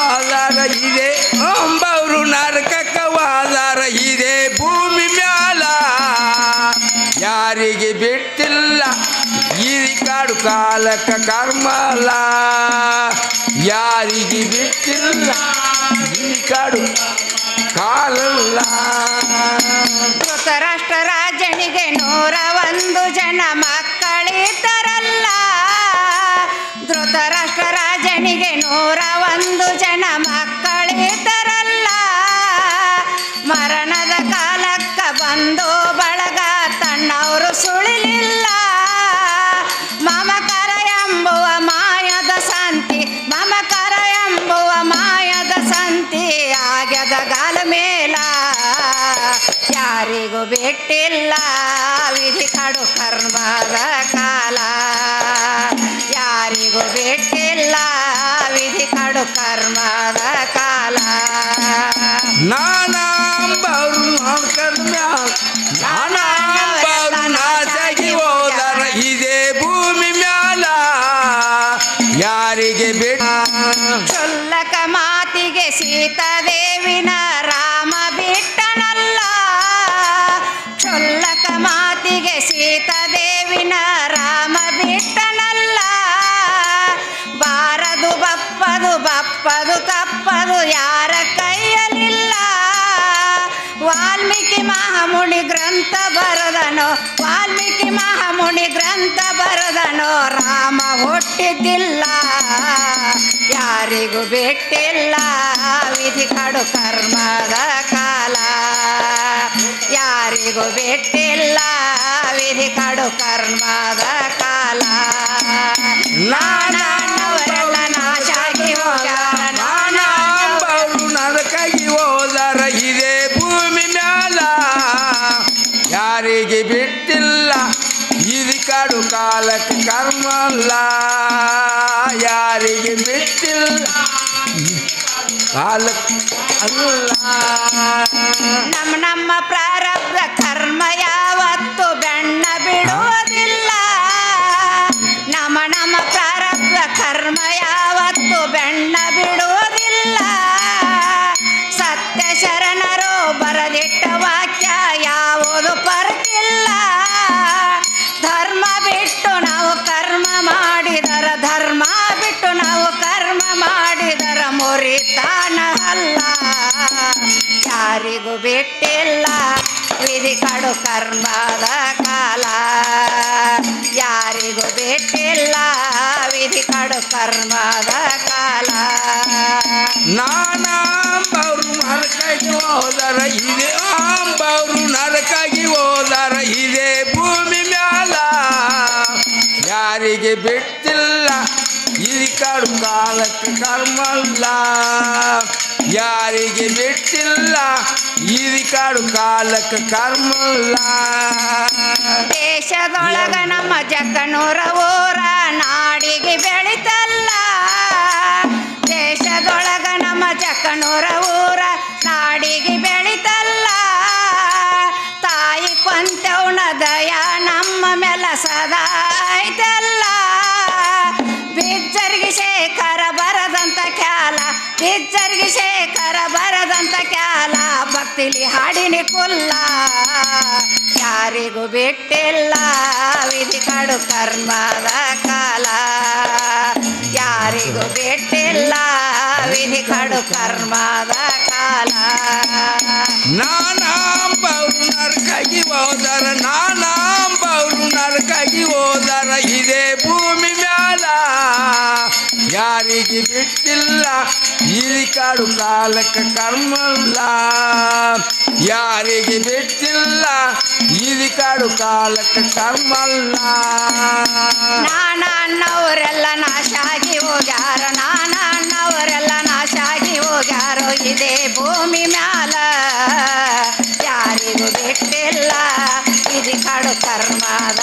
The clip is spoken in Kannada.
ಆಧಾರ ಇದೆ ಅಂಬವರು ನರಕಕ್ಕ ಆಧಾರ ಇದೆ ಭೂಮಿ ಮ್ಯಾಲ ಯಾರಿಗೆ ಬಿಟ್ಟಿಲ್ಲ ಈ ಕಾಡು ಕಾಲಕ್ಕ ಕರ್ಮಲ್ಲ ಯಾರಿಗೆ ಬಿಟ್ಟಿಲ್ಲ ಈ ಕಾಡು ಕಾಲಲ್ಲ ಧೃತರಾಷ್ಟ್ರ ರಾಜನಿಗೆ 101 ಜನ ಮಕ್ಕಳಿದ್ದರಲ್ಲ ಧೃತರಾಷ್ಟ್ರ ರಾಜನಿಗೆ 101 ಜನ ಮಕ್ಕಳಿದ್ದರಲ್ಲ ಮರಣದ ಕಾಲಕ್ಕ ಬಂದು ಬಳಗ ತನ್ನವರು ಸುಳಿಲಿಲ್ಲ ಮಮಕರ ಎಂಬುವ ಮಾಯದ ಸಂತಿ ಮಮಕರ ಎಂಬುವ ಮಾಯದ ಸಂತಿ ಆಗ್ಯದ ಗಾಲ ಮೇಲ ಯಾರಿಗೂ ಬಿಟ್ಟಿಲ್ಲ ವಿಧಿ ಕಡು ಕರ್ಮದ ಕಾಲ ಯಾರಿಗೂ ಬಿಟ್ಟಿಲ್ಲ ವಿಧಿ ಕಡು ಕರ್ಮದ ಕಾಲ ನಾನಂಬರು ನಾನಂಬರು ನಾಶಾಗಿ ಹೋದರ ಇದೇ ಭೂಮಿ ಮ್ಯಾಲ ಯಾರಿಗೆ ಬಿಟ್ಟ ಚೊಲ್ಲಕ ಮಾತಿಗೆ ಸೀತಾದೇವಿನ ರಾಮ ಬಿಟ್ಟನಲ್ಲ ಚೊಲ್ಲಕ ಮಾತಿಗೆ ಸೀತಾದೇವಿನ ರಾಮ ಬಿಟ್ಟನಲ್ಲ ಬಾರದು ಬಪ್ಪದು ಬಪ್ಪದು ತಪ್ಪದು ಯಾರ ಕೈಯಲಿಲ್ಲ ವಾಲ್ಮೀಕಿ ಮಹಾಮುನಿ ಗ್ರಂಥ ಬರೆದನೋ ವಾಲ್ಮೀಕಿ ಮಹಾಮುನಿ ಗ್ರಂಥ ಬರೆದನೋ ರಾಮ ಹುಟ್ಟಿದ್ದಿಲ್ಲ ಯಾರಿಗೂ ಬಿಟ್ಟಿಲ್ಲ ವಿಧಿ ಕಡು ಕರ್ಮದ ಕಾಲ ಯಾರಿಗೂ ಬಿಟ್ಟಿಲ್ಲ ವಿಧಿ ಕಡು ಕರ್ಮದ ಕಾಲ ನಾನವರೆಲ್ಲ ನಾಶಾಗಿ ಹೋಗ್ಯಾರ ನಾನಂಬರು ನರಕಾಗಿ ಹೋದರ ಇದೇ ಭೂಮಿ ಮ್ಯಾಲ ಯಾರಿಗೆ ಬಿಟ್ಟಿಲ್ಲ ಇದು ಕಾಡು ಕಾಲಕ್ಕೆ ಕರ್ಮಲ್ಲ ಯಾರಿಗೆ ಬಿಟ್ಟಿಲ್ಲ ಕಾಲಕ್ಕೆ ಅಲ್ಲ ನಮ್ಮ ಪ್ರಾರಬ್ಧ ಕರ್ಮ ಯಾವತ್ತು ಬೆಣ್ಣ ಬಿಡುವುದಿಲ್ಲ ನಮ್ಮ ಪ್ರಾರಬ್ಧ ಕರ್ಮ ಯಾವತ್ತು ಬೆಣ್ಣ ಬಿಡುವುದಿಲ್ಲ ಸತ್ಯ ಶರಣರು ಬರದಿಟ್ಟ ವಾಕ್ಯ ಯಾವುದು ಪರಕಿಲ್ಲ ಧರ್ಮ ಬಿಟ್ಟು ನಾವು ಕರ್ಮ ಮಾಡಿದರ ಧರ್ಮ ಬಿಟ್ಟು ನಾವು ಕರ್ಮ ಮಾಡಿದರ ಮುರಿತಾನ ಅಲ್ಲ ಯಾರಿಗೂ ಬಿಟ್ಟಿಲ್ಲ ವಿಧಿ ಕಡು ಕರ್ಮದ ಕಾಲ ಯಾರಿಗೂ ಬಿಟ್ಟಿಲ್ಲ ವಿಧಿ ಕಡು ಕರ್ಮದ ಕಾಲ ನಾನಂಬರು ನರಕಾಗಿ ಹೋದರ ಇದೆ ಅಂಬರು ನರಕಾಗಿ ಹೋದರ ಇದೆ ಭೂಮಿ ಮ್ಯಾಲ ಯಾರಿಗೆ ಬಿಟ್ಟಿಲ್ಲ ಇದು ಕಾಡು ಕಾಲಕ್ಕೆ ಕರ್ಮಲ್ಲ ಯಾರಿಗೆ ಬಿಟ್ಟಿಲ್ಲ ಇದು ಕಾಡು ಕಾಲಕ್ಕೆ ಕರ್ಮಲ್ಲ ದೇಶದೊಳಗ ನಮ್ಮ ಜಕ್ಕನೂರ ಊರ ನಾಡಿಗೆ ಬೆಳಿತಲ್ಲ ದೇಶದೊಳಗ ನಮ್ಮ ಜಕ್ಕನೂರ ಊರ ನಾಡಿಗೆ ಬೆಳಿತಲ್ಲ ತಾಯಿ ಕೊಂತವನ ದಯ ನಮ್ಮ ಮೇಲೆ ಸದಾ ಐತಲ್ಲ ಬಿಜ್ಜರ್ಗಿ ಶೇಖರ ಬರದಂತ ಖ್ಯಾಲ ಬಿಜ್ಜರ್ಗಿ ಶೇಖರ ಬರದಂತ ಖ್ಯಾಲ ಭಕ್ತಿಲಿ ಹಾಡಿನಿ ಕುಲ್ಲ ಯಾರಿಗೂ ಬಿಟ್ಟಿಲ್ಲ ವಿಧಿ ಕಡು ಕರ್ಮದ ಕಾಲ ಯಾರಿಗೂ ಬಿಟ್ಟಿಲ್ಲ ವಿಧಿ ಕಡು ಕರ್ಮದ ಕಾಲ ನಾನಂಬರು ನರಕಾಗಿ ಹೋದರ ನಾನಂಬರು ನರಕಾಗಿ ಹೋದರ ಇದೇ ಭೂಮಿ ಮ್ಯಾಲ ಯಾರಿಗೆ ಬಿಟ್ಟಿಲ್ಲ ಇದು ಕಾಡು ಕಾಲಕ್ಕೆ ಕರ್ಮಲ್ಲ ಯಾರಿಗೆ ಬಿಟ್ಟಿಲ್ಲ ಇದು ಕಾಡು ಕಾಲಕ್ಕೆ ಕರ್ಮಲ್ಲ ನಾನಣ್ಣವರೆಲ್ಲ ನಾಶಾಗಿ ಹೋಗ್ಯಾರ ನಾನಣ್ಣವರೆಲ್ಲ ನಾಶಾಗಿ ಹೋಗ್ಯಾರೋ ಇದೇ ಭೂಮಿ ಮ್ಯಾಲ ಯಾರಿಗೂ ಬಿಟ್ಟಿಲ್ಲ ಇದು ಕಡು ಕರ್ಮದ